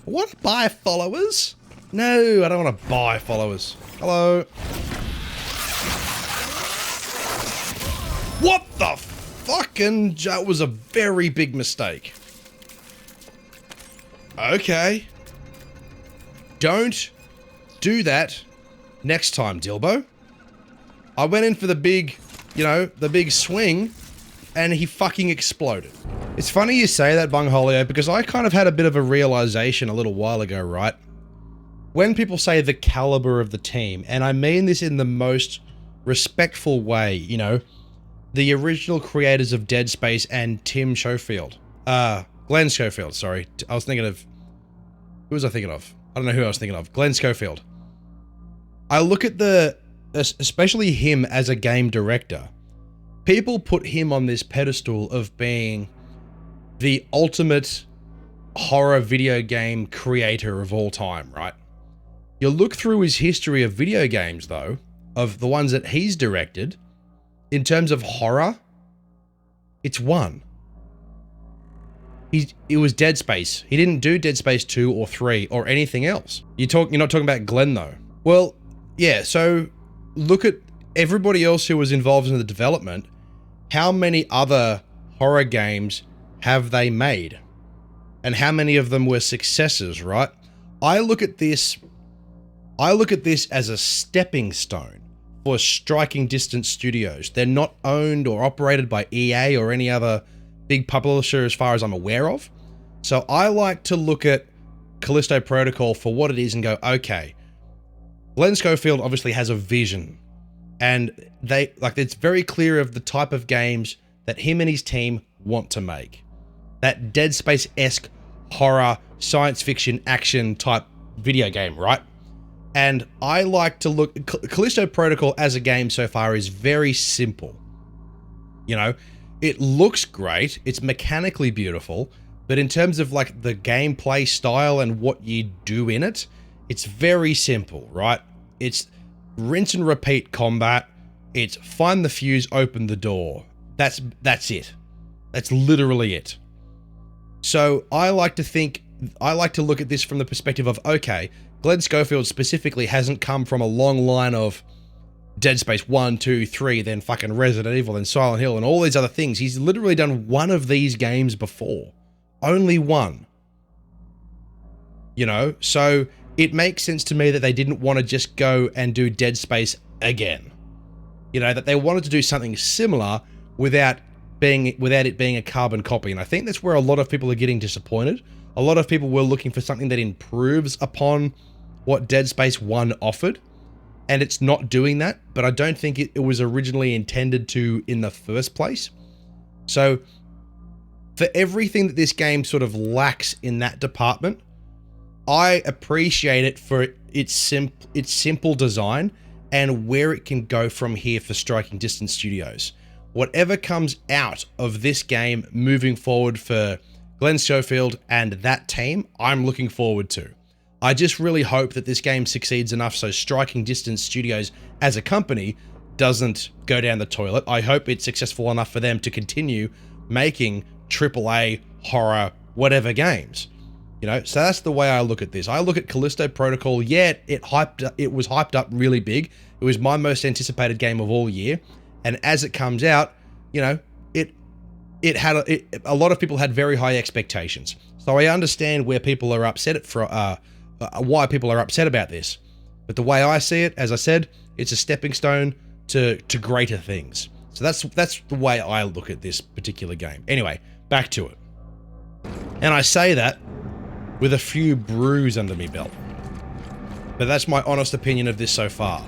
What? Buy followers? No, I don't want to buy followers. Hello. What the fucking... That was a very big mistake. Okay. Don't do that next time, Dylbo. I went in for the big, you know, the big swing, and he fucking exploded. It's funny you say that, Bungholio, because I kind of had a bit of a realization a little while ago, right? When people say the caliber of the team, and I mean this in the most respectful way, you know, the original creators of Dead Space and Tim Schofield. Glenn Schofield, sorry. I was thinking of... Who was I thinking of? I don't know who I was thinking of. Glenn Schofield. I look at the... Especially him as a game director. People put him on this pedestal of being the ultimate horror video game creator of all time, right? You look through his history of video games, though, of the ones that he's directed, in terms of horror, it's one. It was Dead Space. He didn't do Dead Space 2 or 3 or anything else. You're not talking about Glenn, though. Well, yeah, so look at everybody else who was involved in the development. How many other horror games have they made? And how many of them were successes, right? I look at this as a stepping stone for Striking Distance Studios. They're not owned or operated by EA or any other big publisher as far as I'm aware of. So I like to look at Callisto Protocol for what it is and go, okay, Glenn Schofield obviously has a vision, and it's very clear of the type of games that him and his team want to make. That Dead Space-esque horror, science fiction, action type video game, right? And I like to look... Callisto Protocol as a game so far is very simple. You know, it looks great, it's mechanically beautiful, but in terms of like the gameplay style and what you do in it, it's very simple, right? It's rinse and repeat combat. It's find the fuse, open the door. That's it. That's literally it. So I like to look at this from the perspective of, okay, Glenn Schofield specifically hasn't come from a long line of Dead Space 1, 2, 3, then fucking Resident Evil, then Silent Hill, and all these other things. He's literally done one of these games before. Only one. You know, so it makes sense to me that they didn't want to just go and do Dead Space again. You know, that they wanted to do something similar without it being a carbon copy. And I think that's where a lot of people are getting disappointed. A lot of people were looking for something that improves upon what Dead Space 1 offered. And it's not doing that, but I don't think it was originally intended to in the first place. So, for everything that this game sort of lacks in that department, I appreciate it for its simple design and where it can go from here for Striking Distance Studios. Whatever comes out of this game moving forward for Glenn Schofield and that team, I'm looking forward to. I just really hope that this game succeeds enough so Striking Distance Studios as a company doesn't go down the toilet. I hope it's successful enough for them to continue making AAA horror whatever games. You know, so that's the way I look at this. I look at Callisto Protocol, yeah, it was hyped up really big. It was my most anticipated game of all year. And as it comes out, you know, a lot of people had very high expectations. So I understand where people are upset why people are upset about this. But the way I see it, as I said, it's a stepping stone to greater things. So that's the way I look at this particular game. Anyway, back to it. And I say that with a few brews under me belt. But that's my honest opinion of this so far.